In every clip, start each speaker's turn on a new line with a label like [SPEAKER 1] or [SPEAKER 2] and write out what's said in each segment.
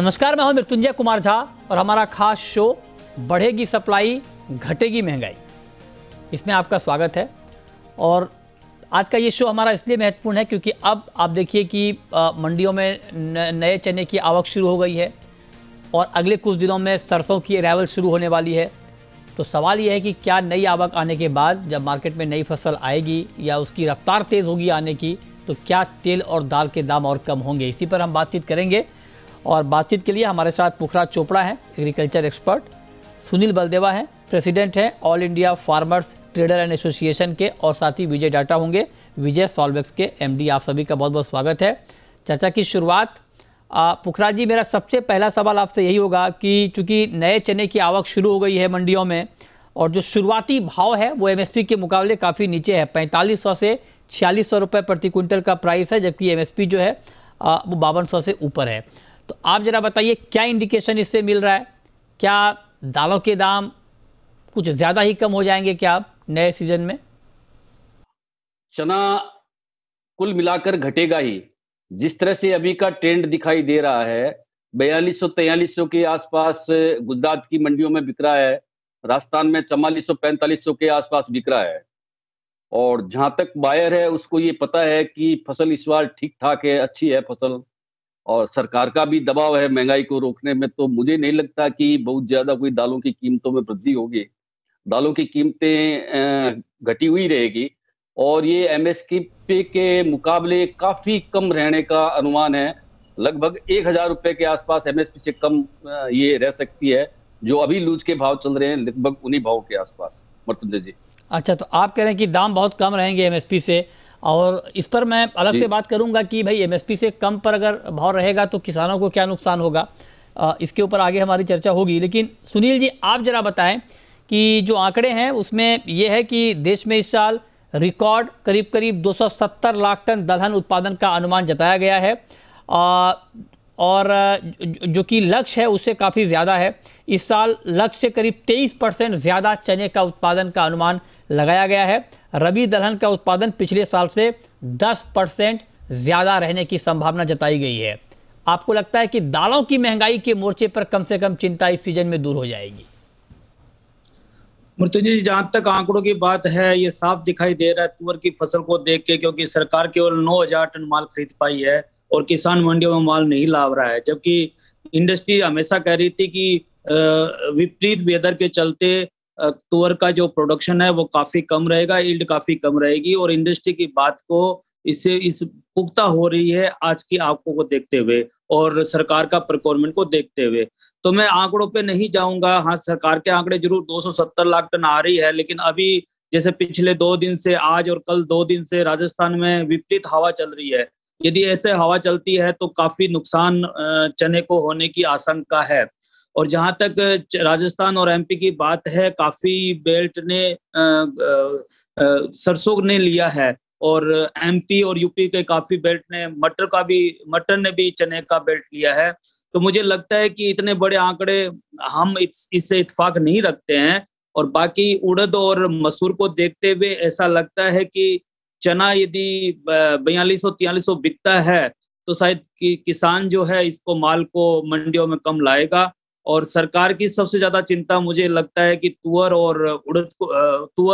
[SPEAKER 1] नमस्कार, मैं हूं मृत्युंजय कुमार झा और हमारा खास शो बढ़ेगी सप्लाई घटेगी महंगाई, इसमें आपका स्वागत है। और आज का ये शो हमारा इसलिए महत्वपूर्ण है क्योंकि अब आप देखिए कि मंडियों में नए चने की आवक शुरू हो गई है और अगले कुछ दिनों में सरसों की अराइवल शुरू होने वाली है। तो सवाल ये है कि क्या नई आवक आने के बाद जब मार्केट में नई फसल आएगी या उसकी रफ्तार तेज़ होगी आने की, तो क्या तेल और दाल के दाम और कम होंगे? इसी पर हम बातचीत करेंगे। और बातचीत के लिए हमारे साथ पुखराज चोपड़ा हैं, एग्रीकल्चर एक्सपर्ट, सुनील बलदेवा हैं, प्रेसिडेंट हैं all India farmers trader and association के, और साथ ही विजय डाटा होंगे, विजय सॉल्वेक्स के एमडी। आप सभी का बहुत बहुत स्वागत है। चर्चा की शुरुआत पुखराज जी, मेरा सबसे पहला सवाल आपसे यही होगा कि चूंकि नए चने की आवक शुरू हो गई है मंडियों में और जो शुरुआती भाव है वो एमएसपी के मुकाबले काफ़ी नीचे है, 4500 से 4600 रुपये प्रति क्विंटल का प्राइस है, जबकि एमएसपी जो है वो 5200 से ऊपर है। तो आप जरा बताइए क्या इंडिकेशन इससे मिल रहा है? क्या दालों के दाम कुछ ज़्यादा ही कम हो जाएंगे क्या अब नए सीजन में?
[SPEAKER 2] चना कुल मिलाकर घटेगा ही। जिस तरह से अभी का ट्रेंड दिखाई दे रहा है, 4200-4300 के आसपास गुजरात की मंडियों में बिक रहा है, राजस्थान में 4400-4500 के आसपास बिक रहा है। और जहां तक बायर है उसको ये पता है कि फसल इस बार ठीक ठाक है, अच्छी है फसल, और सरकार का भी दबाव है महंगाई को रोकने में। तो मुझे नहीं लगता कि बहुत ज्यादा कोई दालों की कीमतों में वृद्धि होगी। दालों की कीमतें घटी हुई रहेगी और ये एमएसपी के मुकाबले काफी कम रहने का अनुमान है। लगभग 1000 रुपए के आसपास एमएसपी से कम ये रह सकती है। जो अभी लूज के भाव चल रहे हैं लगभग उन्हीं भाव के आसपास। मर्तुंजय जी,
[SPEAKER 1] अच्छा, तो आप कह रहे हैं कि दाम बहुत कम रहेंगे एमएसपी से, और इस पर मैं अलग से बात करूंगा कि भाई एमएसपी से कम पर अगर भाव रहेगा तो किसानों को क्या नुकसान होगा, इसके ऊपर आगे हमारी चर्चा होगी। लेकिन सुनील जी, आप जरा बताएं कि जो आंकड़े हैं उसमें यह है कि देश में इस साल रिकॉर्ड करीब करीब 270 लाख टन दलहन उत्पादन का अनुमान जताया गया है, और जो कि लक्ष्य है उससे काफ़ी ज़्यादा है। इस साल लक्ष्य से करीब 23% ज़्यादा चने का उत्पादन का अनुमान लगाया गया है। रबी दलहन का उत्पादन पिछले साल से 10% ज़्यादा रहने की संभावना जताई गई है। आपको लगता है कि दालों की महंगाई के मोर्चे पर कम से कम चिंता इस सीजन में दूर हो जाएगी?
[SPEAKER 3] मृत्युंजय जी, जहां तक आंकड़ों की बात है, ये साफ दिखाई दे रहा है तुअर की फसल को देख के, क्योंकि सरकार केवल 9000 टन माल खरीद पाई है और किसान मंडियों में माल नहीं ला रहा है। जबकि इंडस्ट्री हमेशा कह रही थी कि विपरीत वेदर के चलते तुअर का जो प्रोडक्शन है वो काफी कम रहेगा, यील्ड काफी कम रहेगी, और इंडस्ट्री की बात को इससे इस पुख्ता हो रही है आज की आंकड़ों को देखते हुए और सरकार का प्रोक्योरमेंट को देखते हुए। तो मैं आंकड़ों पे नहीं जाऊंगा। हाँ, सरकार के आंकड़े जरूर 270 लाख टन आ रही है, लेकिन अभी जैसे पिछले 2 दिन से, आज और कल 2 दिन से राजस्थान में विपरीत हवा चल रही है। यदि ऐसे हवा चलती है तो काफी नुकसान चने को होने की आशंका है। और जहां तक राजस्थान और एमपी की बात है, काफी बेल्ट ने सरसों ने लिया है, और एमपी और यूपी के काफी बेल्ट ने मटर ने भी चने का बेल्ट लिया है। तो मुझे लगता है कि इतने बड़े आंकड़े हम इससे इत्तेफाक नहीं रखते हैं। और बाकी उड़द और मसूर को देखते हुए ऐसा लगता है कि चना यदि 4200-4300 बिकता है तो शायद कि किसान जो है इसको माल को मंडियों में कम लाएगा। और सरकार की सबसे ज्यादा चिंता मुझे लगता है कि तुअर और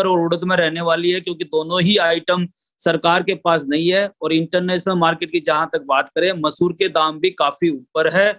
[SPEAKER 3] उड़द में रहने वाली है, क्योंकि दोनों ही आइटम सरकार के पास नहीं है। और इंटरनेशनल मार्केट की जहां तक बात करें, मसूर के दाम भी काफी ऊपर है।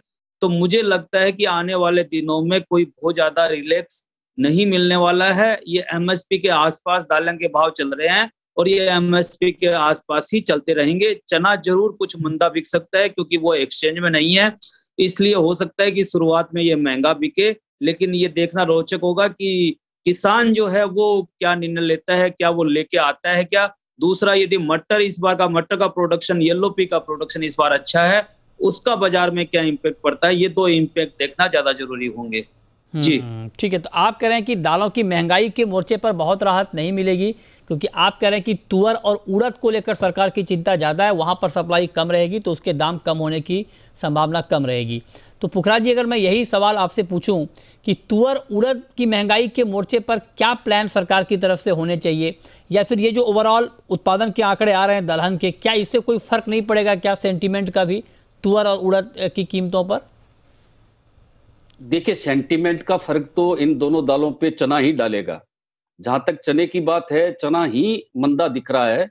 [SPEAKER 3] तो मुझे लगता है कि आने वाले दिनों में कोई बहुत ज्यादा रिलैक्स नहीं मिलने वाला है। ये एमएसपी के आसपास दालें के भाव चल रहे हैं और ये एमएसपी के आसपास ही चलते रहेंगे। चना जरूर कुछ मंदा बिक सकता है क्योंकि वो एक्सचेंज में नहीं है, इसलिए हो सकता है कि शुरुआत में ये महंगा बिके। लेकिन ये देखना रोचक होगा कि किसान जो है वो क्या निर्णय लेता है, क्या वो लेके आता है क्या। दूसरा, यदि इस बार का मटर का प्रोडक्शन, येलो पी का प्रोडक्शन इस बार अच्छा है, उसका बाजार में क्या इम्पैक्ट पड़ता है, ये 2 इम्पैक्ट देखना ज्यादा जरूरी होंगे। जी
[SPEAKER 1] ठीक है, तो आप कह रहे हैं कि दालों की महंगाई के मोर्चे पर बहुत राहत नहीं मिलेगी, क्योंकि आप कह रहे हैं कि तुअर और उड़द को लेकर सरकार की चिंता ज़्यादा है, वहाँ पर सप्लाई कम रहेगी तो उसके दाम कम होने की संभावना कम रहेगी। तो पुखराज जी, अगर मैं यही सवाल आपसे पूछूं कि तुअर उड़द की महंगाई के मोर्चे पर क्या प्लान सरकार की तरफ से होने चाहिए, या फिर ये जो ओवरऑल उत्पादन के आंकड़े आ रहे हैं दलहन के, क्या इससे कोई फर्क नहीं पड़ेगा क्या सेंटीमेंट का भी तुअर और उड़द की कीमतों पर?
[SPEAKER 2] देखिए, सेंटीमेंट का फर्क तो इन दोनों दालों पे चना ही डालेगा। जहां तक चने की बात है, चना ही मंदा दिख रहा है।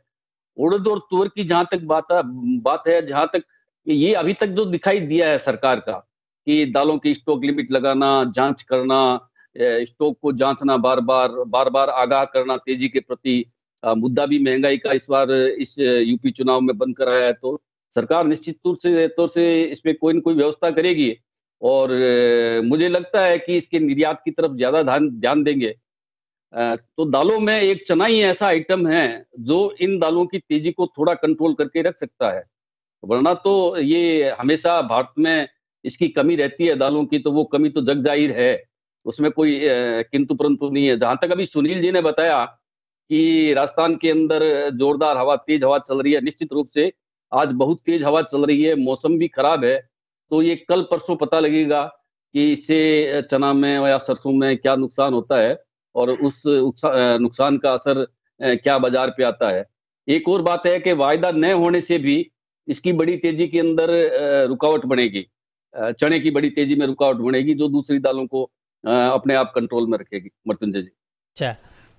[SPEAKER 2] उड़द और तुअर की जहां तक बात है, जहां तक ये अभी तक जो दिखाई दिया है सरकार का कि दालों की स्टॉक लिमिट लगाना, जांच करना, स्टॉक को जांचना, बार बार आगाह करना तेजी के प्रति, मुद्दा भी महंगाई का इस बार इस यूपी चुनाव में बनकर आया है, तो सरकार निश्चित तौर से इसमें कोई न कोई व्यवस्था करेगी। और मुझे लगता है कि इसके निर्यात की तरफ ज्यादा ध्यान ध्यान देंगे। तो दालों में एक चना ही ऐसा आइटम है जो इन दालों की तेजी को थोड़ा कंट्रोल करके रख सकता है। वरना तो ये हमेशा भारत में इसकी कमी रहती है दालों की, तो वो कमी तो जग जाहिर है। उसमें कोई किंतु परंतु नहीं है। जहां तक अभी सुनील जी ने बताया कि राजस्थान के अंदर जोरदार हवा, तेज हवा चल रही है, निश्चित रूप से आज बहुत तेज हवा चल रही है, मौसम भी खराब है। तो ये कल परसों पता लगेगा कि इससे चना में या सरसों में क्या नुकसान होता है और उस नुकसान का असर क्या बाजार पे आता है। एक और बात है कि वायदा न होने से भी इसकी बड़ी तेजी के अंदर रुकावट बनेगी। चने की बड़ी तेजी में रुकावट बनेगी, जो दूसरी दालों को अपने आप कंट्रोल में रखेगी। मृत्युंजय जी।
[SPEAKER 1] अच्छा,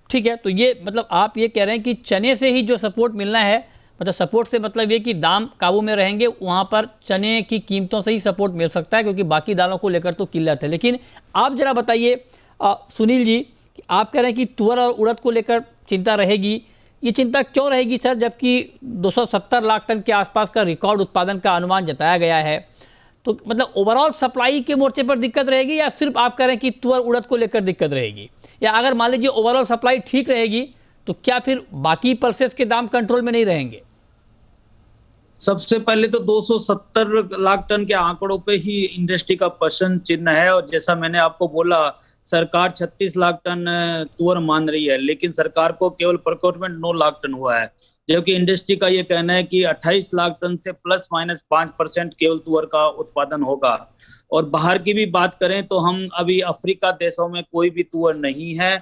[SPEAKER 1] ठीक है। तो ये मतलब आप ये कह रहे हैं कि चने से ही जो सपोर्ट मिलना है, मतलब सपोर्ट से मतलब ये कि दाम काबू में रहेंगे, वहाँ पर चने की कीमतों से ही सपोर्ट मिल सकता है, क्योंकि बाकी दालों को लेकर तो किल्लत है। लेकिन आप जरा बताइए सुनील जी, कि आप कह रहे हैं कि तुअर और उड़द को लेकर चिंता रहेगी। ये चिंता क्यों रहेगी सर, जबकि 270 लाख टन के आसपास का रिकॉर्ड उत्पादन का अनुमान जताया गया है? तो मतलब ओवरऑल सप्लाई के मोर्चे पर दिक्कत रहेगी, या सिर्फ आप कह रहे हैं कि तुअर उड़द को लेकर दिक्कत रहेगी? या अगर मान लीजिए ओवरऑल सप्लाई ठीक रहेगी, तो क्या फिर बाकी पल्सेस के दाम कंट्रोल में नहीं रहेंगे?
[SPEAKER 3] सबसे पहले तो 270 लाख टन के आंकड़ों पे ही इंडस्ट्री का प्रश्न चिन्ह है। और जैसा मैंने आपको बोला, सरकार 36 लाख टन तुअर मान रही है, लेकिन सरकार को केवल प्रोक्योरमेंट 9 लाख टन हुआ है, जबकि इंडस्ट्री का ये कहना है कि 28 लाख टन से ±5% केवल तुअर का उत्पादन होगा। और बाहर की भी बात करें तो हम अभी अफ्रीका देशों में कोई भी तुअर नहीं है,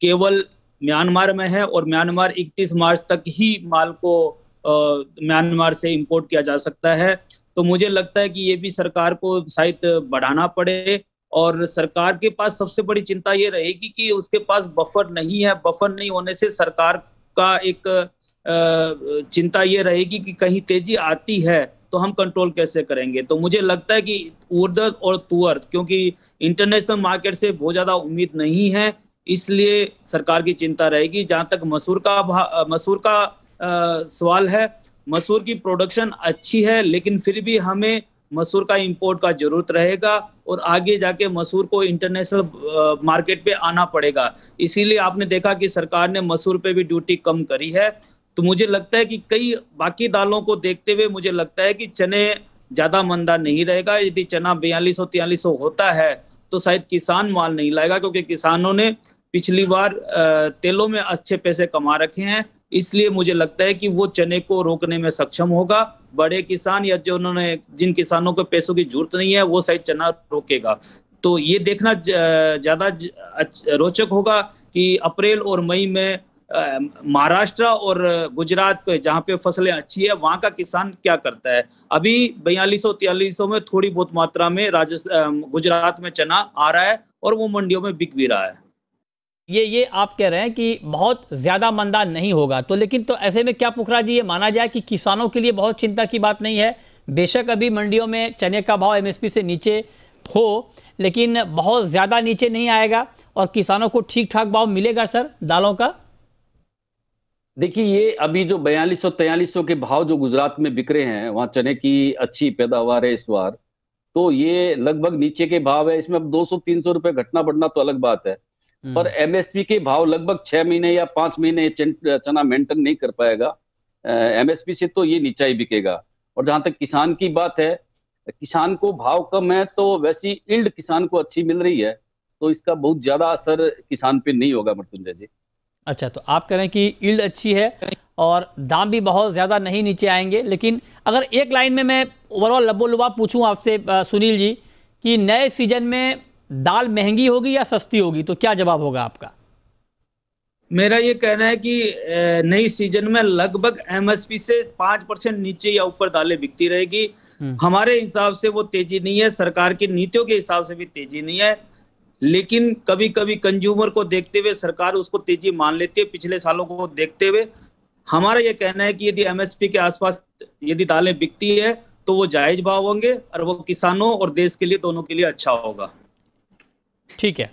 [SPEAKER 3] केवल म्यांमार में है। और म्यांमार 31 मार्च तक ही माल को म्यांमार से इंपोर्ट किया जा सकता है। तो मुझे लगता है कि ये भी सरकार को शायद बढ़ाना पड़े। और सरकार के पास सबसे बड़ी चिंता ये रहेगी कि उसके पास बफर नहीं है। बफर नहीं होने से सरकार का एक चिंता ये रहेगी कि कहीं तेजी आती है तो हम कंट्रोल कैसे करेंगे। तो मुझे लगता है कि उड़द और तुअर, क्योंकि इंटरनेशनल मार्केट से बहुत ज्यादा उम्मीद नहीं है, इसलिए सरकार की चिंता रहेगी। जहां तक मसूर का सवाल है, मसूर की प्रोडक्शन अच्छी है, लेकिन फिर भी हमें मसूर का इंपोर्ट का जरूरत रहेगा और आगे जाके मसूर को इंटरनेशनल मार्केट पे आना पड़ेगा। इसीलिए आपने देखा कि सरकार ने मसूर पे भी ड्यूटी कम करी है। तो मुझे लगता है कि कई बाकी दालों को देखते हुए मुझे लगता है कि चने ज्यादा मंदा नहीं रहेगा। यदि चना 4200-4300 होता है तो शायद किसान माल नहीं लाएगा, क्योंकि किसानों ने पिछली बार तेलों में अच्छे पैसे कमा रखे हैं। इसलिए मुझे लगता है कि वो चने को रोकने में सक्षम होगा। बड़े किसान या जिन किसानों को पैसों की जरूरत नहीं है, वो शायद चना रोकेगा। तो ये देखना ज्यादा रोचक होगा कि अप्रैल और मई में महाराष्ट्र और गुजरात के जहाँ पे फसलें अच्छी है, वहां का किसान क्या करता है। अभी 4200-4300 में थोड़ी बहुत मात्रा में गुजरात में चना आ रहा है और वो मंडियों में बिक भी रहा है।
[SPEAKER 1] ये आप कह रहे हैं कि बहुत ज्यादा मंदा नहीं होगा। तो लेकिन तो ऐसे में क्या पुखरा जी, ये माना जाए कि किसानों के लिए बहुत चिंता की बात नहीं है? बेशक अभी मंडियों में चने का भाव एमएसपी से नीचे हो, लेकिन बहुत ज्यादा नीचे नहीं आएगा और किसानों को ठीक ठाक भाव मिलेगा सर दालों का?
[SPEAKER 2] देखिए, ये अभी जो 4200-4300 के भाव जो गुजरात में बिक रहे हैं, वहाँ चने की अच्छी पैदावार है इस बार, तो ये लगभग नीचे के भाव है। इसमें अब 200-300 रुपए घटना बढ़ना तो अलग बात है, पर एमएसपी के भाव लगभग 6 महीने या 5 महीने चना मेंटेन नहीं कर पाएगा। एमएसपी से तो ये नीचा ही बिकेगा। और जहां तक किसान की बात है, किसान को भाव कम है तो वैसी यील्ड किसान को अच्छी मिल रही है, तो इसका बहुत ज्यादा असर किसान पे नहीं होगा। मृत्युंजय जी।
[SPEAKER 1] अच्छा, तो आप कह रहे हैं कि यील्ड अच्छी है और दाम भी बहुत ज़्यादा नहीं नीचे आएंगे। लेकिन अगर एक लाइन में मैं ओवरऑल लबोलुबा पूछूं आपसे सुनील जी, कि नए सीजन में दाल महंगी होगी या सस्ती होगी, तो क्या जवाब होगा आपका?
[SPEAKER 3] मेरा ये कहना है कि नई सीजन में लगभग एमएसपी से 5% नीचे या ऊपर दालें बिकती रहेगी। हमारे हिसाब से वो तेजी नहीं है, सरकार की नीतियों के हिसाब से भी तेजी नहीं है, लेकिन कभी कभी कंज्यूमर को देखते हुए सरकार उसको तेजी मान लेती है। पिछले सालों को देखते हुए हमारा ये कहना है कि यदि एमएसपी के आसपास यदि दालें बिकती है तो वो जायज भाव होंगे और वो किसानों और देश के लिए दोनों के लिए अच्छा होगा।
[SPEAKER 1] ठीक है,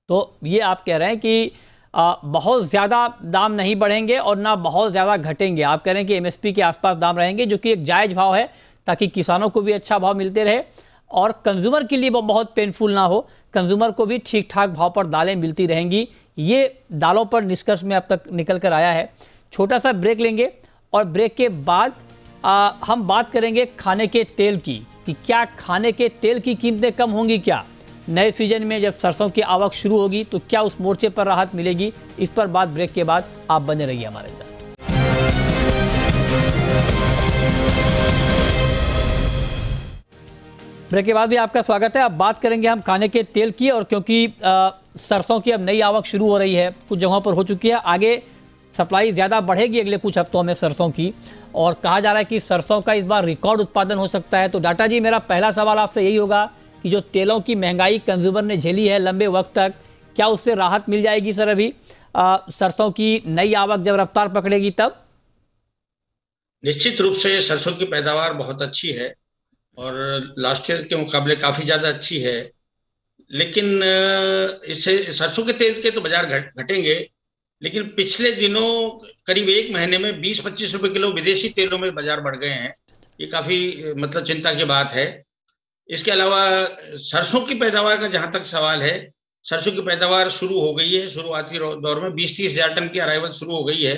[SPEAKER 1] तो ये आप कह रहे हैं कि बहुत ज़्यादा दाम नहीं बढ़ेंगे और ना बहुत ज़्यादा घटेंगे। आप कह रहे हैं कि एमएसपी के आसपास दाम रहेंगे, जो कि एक जायज़ भाव है, ताकि किसानों को भी अच्छा भाव मिलते रहे और कंज्यूमर के लिए वो बहुत पेनफुल ना हो, कंज्यूमर को भी ठीक ठाक भाव पर दालें मिलती रहेंगी। ये दालों पर निष्कर्ष में अब तक निकल कर आया है। छोटा सा ब्रेक लेंगे और ब्रेक के बाद हम बात करेंगे खाने के तेल की, कि क्या खाने के तेल की कीमतें कम होंगी क्या नए सीजन में, जब सरसों की आवक शुरू होगी तो क्या उस मोर्चे पर राहत मिलेगी। इस पर बात ब्रेक के बाद, आप बने रहिए हमारे साथ। ब्रेक के बाद भी आपका स्वागत है। अब बात करेंगे हम खाने के तेल की, और क्योंकि सरसों की अब नई आवक शुरू हो रही है, कुछ जगहों पर हो चुकी है, आगे सप्लाई ज़्यादा बढ़ेगी अगले कुछ हफ्तों में सरसों की, और कहा जा रहा है कि सरसों का इस बार रिकॉर्ड उत्पादन हो सकता है। तो डाटा जी, मेरा पहला सवाल आपसे यही होगा कि जो तेलों की महंगाई कंज्यूमर ने झेली है लंबे वक्त तक, क्या उससे राहत मिल जाएगी सर अभी सरसों की नई आवक जब रफ्तार पकड़ेगी तब?
[SPEAKER 4] निश्चित रूप से सरसों की पैदावार बहुत अच्छी है और लास्ट ईयर के मुकाबले काफी ज्यादा अच्छी है, लेकिन इससे सरसों के तेल के तो बाजार घटेंगे, लेकिन पिछले दिनों करीब एक महीने में 20-25 रुपए किलो विदेशी तेलों में बाजार बढ़ गए हैं। ये काफी मतलब चिंता की बात है। इसके अलावा सरसों की पैदावार का जहां तक सवाल है, सरसों की पैदावार शुरू हो गई है, शुरुआती दौर में 20-30 हजार टन की अराइवल शुरू हो गई है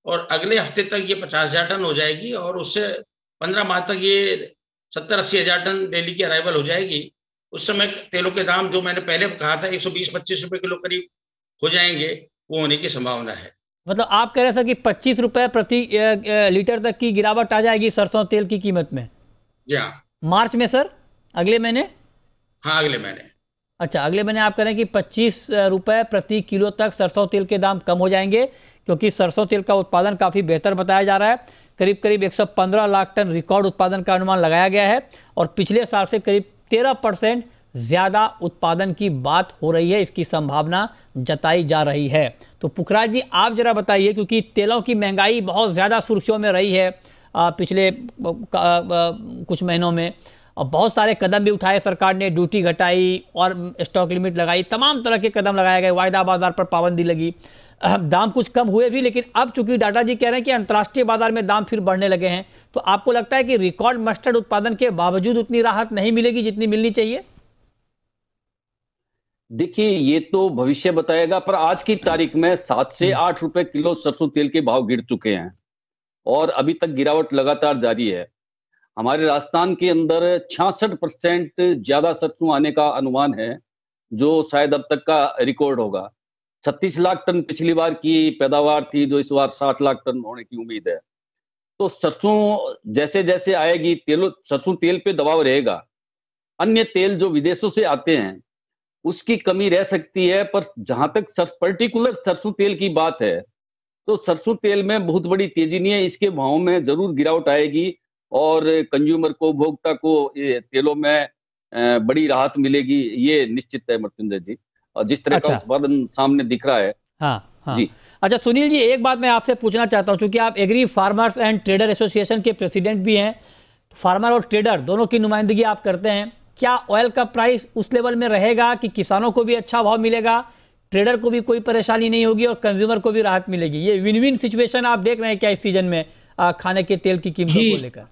[SPEAKER 4] और अगले हफ्ते तक ये 50 हजार टन हो जाएगी और उससे 15 माह तक ये 70-80 हजार टन डेली की अराइवल हो जाएगी। उस समय तेलों के दाम जो मैंने पहले कहा था 120-25 रुपए किलो करीब हो जाएंगे, वो होने की संभावना है।
[SPEAKER 1] मतलब आप कह रहे थे कि 25 रुपए प्रति लीटर तक की गिरावट आ जाएगी सरसों तेल की कीमत में? जी
[SPEAKER 4] हाँ।
[SPEAKER 1] मार्च में सर? अगले महीने?
[SPEAKER 4] हाँ, अगले महीने।
[SPEAKER 1] अच्छा, अगले महीने आप कह रहे हैं कि 25 रुपए प्रति किलो तक सरसों तेल के दाम कम हो जाएंगे, क्योंकि सरसों तेल का उत्पादन काफ़ी बेहतर बताया जा रहा है। करीब करीब 115 लाख टन रिकॉर्ड उत्पादन का अनुमान लगाया गया है और पिछले साल से करीब 13% ज़्यादा उत्पादन की बात हो रही है, इसकी संभावना जताई जा रही है। तो पुखराज जी, आप जरा बताइए, क्योंकि तेलों की महंगाई बहुत ज़्यादा सुर्खियों में रही है पिछले कुछ महीनों में, और बहुत सारे कदम भी उठाए सरकार ने, ड्यूटी घटाई और स्टॉक लिमिट लगाई, तमाम तरह के कदम लगाए गए, वायदा बाजार पर पाबंदी लगी, दाम कुछ कम हुए भी, लेकिन अब चूंकि डाटा जी कह रहे हैं कि अंतर्राष्ट्रीय बाजार में दाम फिर बढ़ने लगे हैं, तो आपको लगता है कि रिकॉर्ड मस्टर्ड उत्पादन के बावजूद उतनी राहत नहीं मिलेगी जितनी मिलनी चाहिए?
[SPEAKER 2] देखिए, ये तो भविष्य बताएगा, पर आज की तारीख में 7 से 8 रुपए किलो सरसों तेल के भाव गिर चुके हैं और अभी तक गिरावट लगातार जारी है। हमारे राजस्थान के अंदर 66% ज्यादा सरसों आने का अनुमान है, जो शायद अब तक का रिकॉर्ड होगा। 36 लाख टन पिछली बार की पैदावार थी, जो इस बार 60 लाख टन होने की उम्मीद है। तो सरसों जैसे जैसे आएगी, सरसों तेल पे दबाव रहेगा। अन्य तेल जो विदेशों से आते हैं उसकी कमी रह सकती है, पर जहां तक पर्टिकुलर सरसों तेल की बात है, तो सरसों तेल में बहुत बड़ी तेजी नहीं है। इसके भाव में जरूर गिरावट आएगी और कंज्यूमर को, उपभोक्ता को ये तेलों में बड़ी राहत मिलेगी, ये निश्चित है मृत्युंजय जी। और जिस तरह का उत्पादन सामने दिख रहा है।
[SPEAKER 1] हाँ
[SPEAKER 2] जी।
[SPEAKER 1] अच्छा सुनील जी, एक बात मैं आपसे पूछना चाहता हूं, क्योंकि आप agri farmers and trader association के प्रेसिडेंट भी हैं, फार्मर और ट्रेडर दोनों की नुमाइंदगी आप करते हैं। क्या ऑयल का प्राइस उस लेवल में रहेगा कि किसानों को भी अच्छा भाव मिलेगा, ट्रेडर को भी कोई परेशानी नहीं होगी और कंज्यूमर को भी राहत मिलेगी? ये विन विन सिचुएशन आप देख रहे हैं क्या इस सीजन में खाने के तेल की कीमतों को लेकर?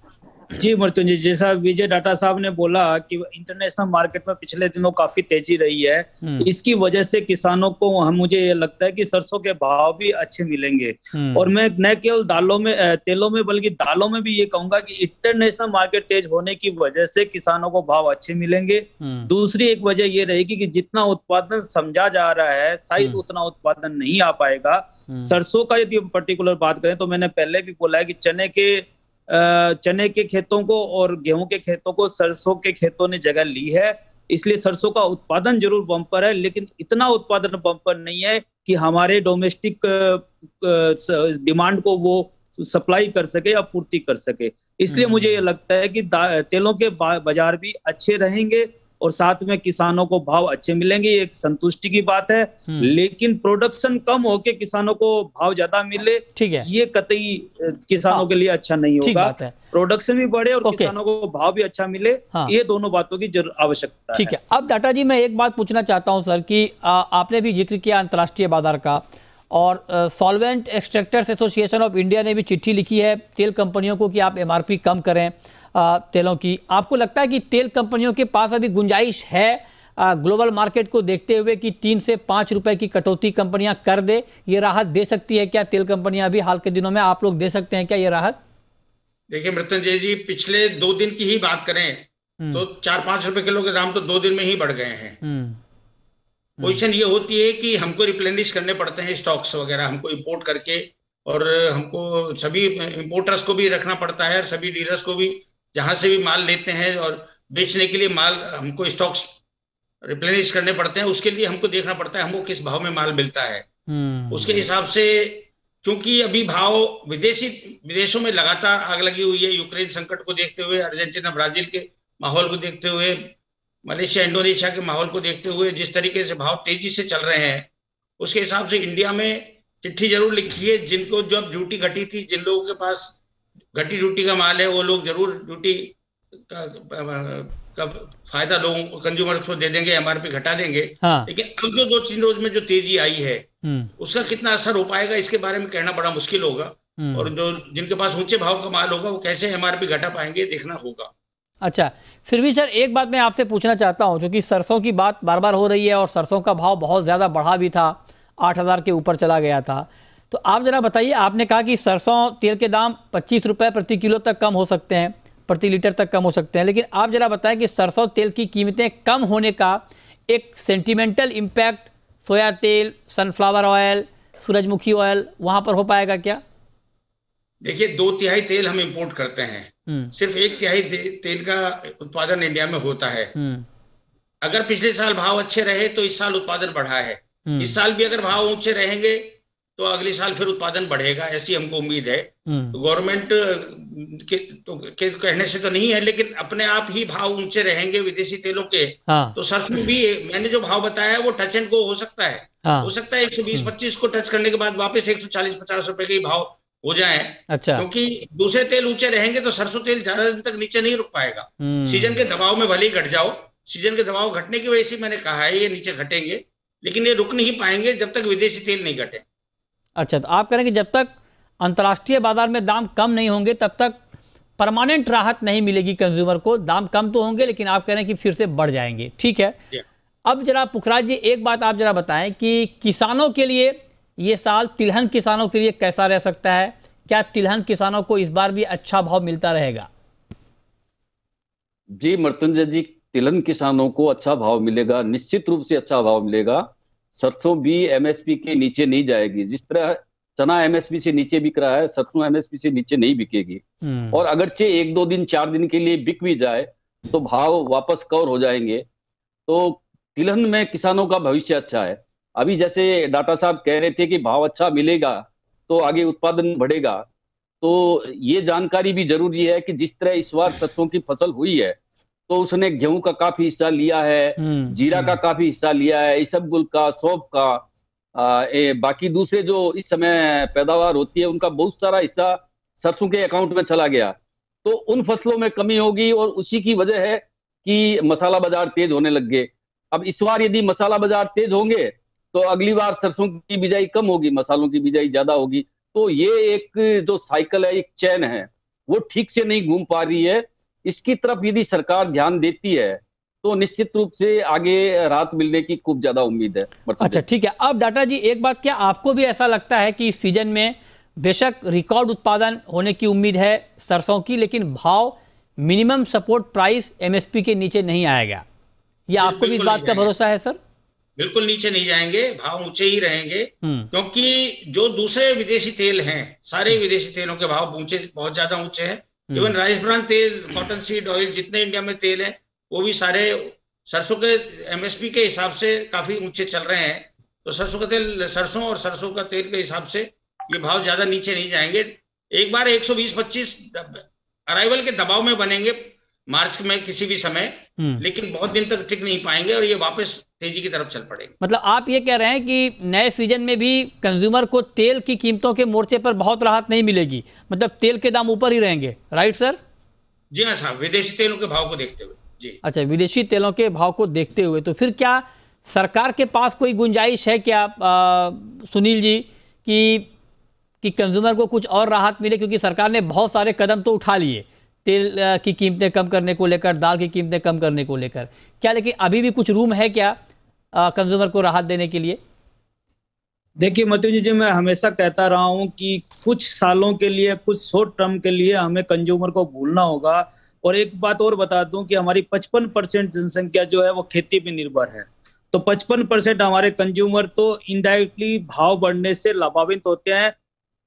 [SPEAKER 3] जी मृत्युंजय, जैसा विजय डाटा साहब ने बोला कि इंटरनेशनल मार्केट में पिछले दिनों काफी तेजी रही है, इसकी वजह से किसानों को मुझे ये लगता है कि सरसों के भाव भी अच्छे मिलेंगे। और मैं न केवल दालों में, तेलों में, बल्कि दालों में भी ये कहूंगा कि इंटरनेशनल मार्केट तेज होने की वजह से किसानों को भाव अच्छे मिलेंगे। दूसरी एक वजह ये रहेगी कि जितना उत्पादन समझा जा रहा है शायद उतना उत्पादन नहीं आ पाएगा। सरसों का यदि पर्टिकुलर बात करें तो मैंने पहले भी बोला है कि चने के खेतों को और गेहूं के खेतों को सरसों के खेतों ने जगह ली है, इसलिए सरसों का उत्पादन जरूर बम्पर है, लेकिन इतना उत्पादन बम्पर नहीं है कि हमारे डोमेस्टिक डिमांड को वो सप्लाई कर सके या पूर्ति कर सके। इसलिए मुझे ये लगता है कि तेलों के बाजार भी अच्छे रहेंगे और साथ में किसानों को भाव अच्छे मिलेंगे, ये एक संतुष्टि की बात है। लेकिन प्रोडक्शन कम होके किसानों को भाव ज्यादा मिले,
[SPEAKER 1] ठीक है,
[SPEAKER 3] ये कतई किसानों के लिए अच्छा नहीं होगा। प्रोडक्शन भी बढ़े और किसानों को भाव भी अच्छा मिले, ये दोनों बातों की आवश्यकता है।
[SPEAKER 1] ठीक है। अब डाटा जी मैं एक बात पूछना चाहता हूं सर कि आपने भी जिक्र किया अंतर्राष्ट्रीय बाजार का, और solvent extractors association of India ने भी चिट्ठी लिखी है तेल कंपनियों को कि आप एमआरपी कम करें तेलों की। आपको लगता है कि तेल कंपनियों के पास अभी गुंजाइश है ग्लोबल मार्केट को देखते हुए कि 3 से 5 रुपए की कटौती कंपनियां कर दे? ये राहत दे सकती है क्या तेल कंपनियां अभी हाल के दिनों में? आप लोग दे सकते हैं क्या ये राहत?
[SPEAKER 4] देखिए मृत्युंजय जी, पिछले 2 दिन की ही बात करें तो 4-5 रुपए किलो के दाम तो 2 दिन में ही बढ़ गए हैं। पोजीशन ये होती है कि हमको रिप्लेनिश करने पड़ते हैं स्टॉक्स वगैरह, हमको इंपोर्ट करके, और हमको सभी इंपोर्टर्स को भी रखना पड़ता है और सभी डीलर्स को भी जहां से भी माल लेते हैं और बेचने के लिए माल हमको स्टॉक्स रिप्लेनिश करने पड़ते हैं। उसके लिए हमको देखना पड़ता है हमको किस भाव में माल मिलता है। उसके हिसाब से, क्योंकि अभी भाव विदेशों में लगातार आग लगी हुई है, यूक्रेन संकट को देखते हुए, अर्जेंटीना ब्राजील के माहौल को देखते हुए, मलेशिया इंडोनेशिया के माहौल को देखते हुए जिस तरीके से भाव तेजी से चल रहे हैं, उसके हिसाब से इंडिया में चिट्ठी जरूर लिखी है। जिनको जब ड्यूटी घटी थी, जिन लोगों के पास घटी ड्यूटी का माल है, वो लोग जरूर ड्यूटी का फायदा लोगों कंज्यूमर्स को दे देंगे, एमआरपी घटा देंगे। लेकिन अब जो 2-3 रोज में जो तेजी आई है उसका कितना असर हो पाएगा इसके बारे में कहना बड़ा मुश्किल होगा। और जो जिनके पास ऊंचे भाव का माल होगा वो कैसे एमआरपी घटा पाएंगे, देखना होगा।
[SPEAKER 1] अच्छा, फिर भी सर एक बात मैं आपसे पूछना चाहता हूं, क्योंकि सरसों की बात बार बार हो रही है और सरसों का भाव बहुत ज़्यादा बढ़ा भी था, 8,000 के ऊपर चला गया था। तो आप ज़रा बताइए, आपने कहा कि सरसों तेल के दाम 25 रुपये प्रति किलो तक कम हो सकते हैं, प्रति लीटर तक कम हो सकते हैं, लेकिन आप ज़रा बताएं कि सरसों तेल की कीमतें कम होने का एक सेंटिमेंटल इम्पैक्ट सोया तेल, सनफ्लावर ऑयल, सूरजमुखी ऑयल वहाँ पर हो पाएगा क्या?
[SPEAKER 4] देखिए 2/3 तेल हम इंपोर्ट करते हैं, सिर्फ 1/3 तेल का उत्पादन इंडिया में होता है। अगर पिछले साल भाव अच्छे रहे तो इस साल उत्पादन बढ़ा है, इस साल भी अगर भाव ऊंचे रहेंगे तो अगले साल फिर उत्पादन बढ़ेगा, ऐसी हमको उम्मीद है। तो गवर्नमेंट के कहने से तो नहीं है, लेकिन अपने आप ही भाव ऊंचे रहेंगे विदेशी तेलों के। तो सरसों भी मैंने जो भाव बताया है वो टच एंड गो हो सकता है। हो सकता है 120-125 को टच करने के बाद वापस 140-150 रुपए के भाव हो जाए।
[SPEAKER 1] अच्छा।
[SPEAKER 4] क्योंकि दूसरे तेल ऊंचे रहेंगे तो सरसों तेल ज्यादा दिन तक नीचे नहीं रुक पाएगा। सीजन के दबाव में भले ही घट जाओ, सीजन के दबाव घटने की वजह से मैंने कहा है ये नीचे घटेंगे, लेकिन ये रुक नहीं पाएंगे जब तक विदेशी तेल नहीं घटे।
[SPEAKER 1] अच्छा, तो आप कह रहे हैं कि जब तक अंतर्राष्ट्रीय बाजार में दाम कम नहीं होंगे तब तक परमानेंट राहत नहीं मिलेगी कंज्यूमर को। दाम कम तो होंगे लेकिन आप कह रहे हैं कि फिर से बढ़ जाएंगे। ठीक है, अब जरा पुखराज जी एक बात आप जरा बताएं कि किसानों के लिए ये साल, तिलहन किसानों के लिए कैसा रह सकता है? क्या तिलहन किसानों को इस बार भी अच्छा भाव मिलता रहेगा?
[SPEAKER 2] जी मृत्युंजय जी, तिलहन किसानों को अच्छा भाव मिलेगा, निश्चित रूप से अच्छा भाव मिलेगा। सरसों भी एमएसपी के नीचे नहीं जाएगी। जिस तरह चना एमएसपी से नीचे बिक रहा है, सरसों एमएसपी से नीचे नहीं बिकेगी। और अगरचे 1-2 दिन 4 दिन के लिए बिक भी जाए तो भाव वापस कवर हो जाएंगे। तो तिलहन में किसानों का भविष्य अच्छा है। अभी जैसे डाटा साहब कह रहे थे कि भाव अच्छा मिलेगा तो आगे उत्पादन बढ़ेगा, तो ये जानकारी भी जरूरी है कि जिस तरह इस बार सरसों की फसल हुई है तो उसने गेहूं का काफी हिस्सा लिया है, जीरा का काफी हिस्सा लिया है, इसबगुल का, सौंफ का, बाकी दूसरे जो इस समय पैदावार होती है उनका बहुत सारा हिस्सा सरसों के अकाउंट में चला गया। तो उन फसलों में कमी होगी और उसी की वजह है कि मसाला बाजार तेज होने लग गए। अब इस बार यदि मसाला बाजार तेज होंगे तो अगली बार सरसों की बिजाई कम होगी, मसालों की बिजाई ज्यादा होगी। तो ये एक जो साइकिल है, एक चैन है, वो ठीक से नहीं घूम पा रही है। इसकी तरफ यदि सरकार ध्यान देती है तो निश्चित रूप से आगे राहत मिलने की खूब ज्यादा उम्मीद है।
[SPEAKER 1] अच्छा ठीक है, अब डाटा जी एक बात, क्या आपको भी ऐसा लगता है कि इस सीजन में बेशक रिकॉर्ड उत्पादन होने की उम्मीद है सरसों की, लेकिन भाव मिनिमम सपोर्ट प्राइस एमएसपी के नीचे नहीं आएगा? या आपको भी इस बात का भरोसा है सर?
[SPEAKER 4] बिल्कुल नीचे नहीं जाएंगे, भाव ऊंचे ही रहेंगे। क्योंकि जो दूसरे विदेशी तेल हैं, सारे विदेशी तेलों के भाव ऊंचे, बहुत ज्यादा ऊंचे हैं। इवन राइस ब्रान तेल, कॉटन सीड ऑयल, जितने इंडिया में तेल है वो भी सारे सरसों के एमएसपी के हिसाब से काफी ऊंचे चल रहे हैं। तो सरसों का तेल, सरसों और सरसों का तेल के हिसाब से ये भाव ज्यादा नीचे नहीं जाएंगे। एक बार 120-125 अराइवल के दबाव में बनेंगे मार्च में किसी भी समय, लेकिन बहुत दिन तक टिक नहीं पाएंगे और ये वापस तेजी की तरफ चल पड़ेंगे।
[SPEAKER 1] मतलब आप ये कह रहे हैं कि नए सीजन में भी कंज्यूमर को तेल की कीमतों के मोर्चे पर बहुत राहत नहीं मिलेगी, मतलब तेल के दाम ऊपर ही रहेंगे, राइट सर?
[SPEAKER 4] जी हाँ साहब, विदेशी तेलों के भाव को देखते हुए। जी
[SPEAKER 1] अच्छा, विदेशी तेलों के भाव को देखते हुए, तो फिर क्या सरकार के पास कोई गुंजाइश है क्या सुनील जी कि कंज्यूमर को कुछ और राहत मिले? क्योंकि सरकार ने बहुत सारे कदम तो उठा लिए, तेल की कीमतें कम करने को लेकर, दाल की कीमतें कम करने को लेकर, क्या लेकिन अभी भी कुछ रूम है क्या कंज्यूमर को राहत देने के लिए?
[SPEAKER 3] देखिए मथुर जी, मैं हमेशा कहता रहा हूं कि कुछ सालों के लिए, कुछ शॉर्ट टर्म के लिए हमें कंज्यूमर को भूलना होगा। और एक बात और बता दूं कि हमारी 55% जनसंख्या जो है वो खेती पे निर्भर है, तो 55% हमारे कंज्यूमर तो इनडायरेक्टली भाव बढ़ने से लाभान्वित होते हैं,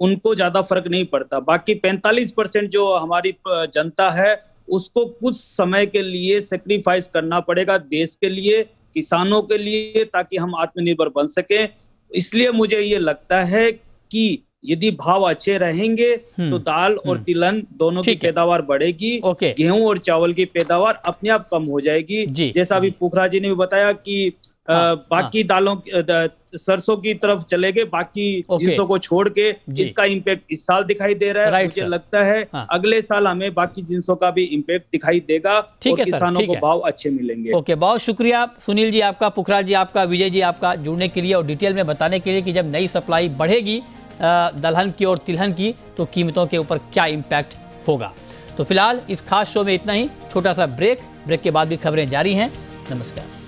[SPEAKER 3] उनको ज्यादा फर्क नहीं पड़ता। बाकी 45% जो हमारी जनता है उसको कुछ समय के लिए सेक्रीफाइस करना पड़ेगा देश के लिए, किसानों के लिए, ताकि हम आत्मनिर्भर बन सके। इसलिए मुझे ये लगता है कि यदि भाव अच्छे रहेंगे तो दाल और तिलहन दोनों की पैदावार बढ़ेगी, गेहूं और चावल की पैदावार अपने आप कम हो जाएगी। जैसा अभी पुखराज जी ने भी बताया कि बाकी दालों सरसों की तरफ चले गए, बाकी जिनसों को छोड़ के, जिसका इम्पैक्ट इस साल दिखाई दे रहा है। मुझे लगता है अगले साल हमें बाकी जिनसों का भी इम्पैक्ट दिखाई देगा और किसानों को भाव अच्छे मिलेंगे।
[SPEAKER 1] ओके, बहुत शुक्रिया सुनील जी आपका, पुखराज जी आपका, विजय जी आपका जुड़ने के लिए और डिटेल में बताने के लिए कि जब नई सप्लाई बढ़ेगी दलहन की और तिलहन की तो कीमतों के ऊपर क्या इम्पैक्ट होगा। तो फिलहाल इस खास शो में इतना ही, छोटा सा ब्रेक के बाद भी खबरें जारी हैं। नमस्कार।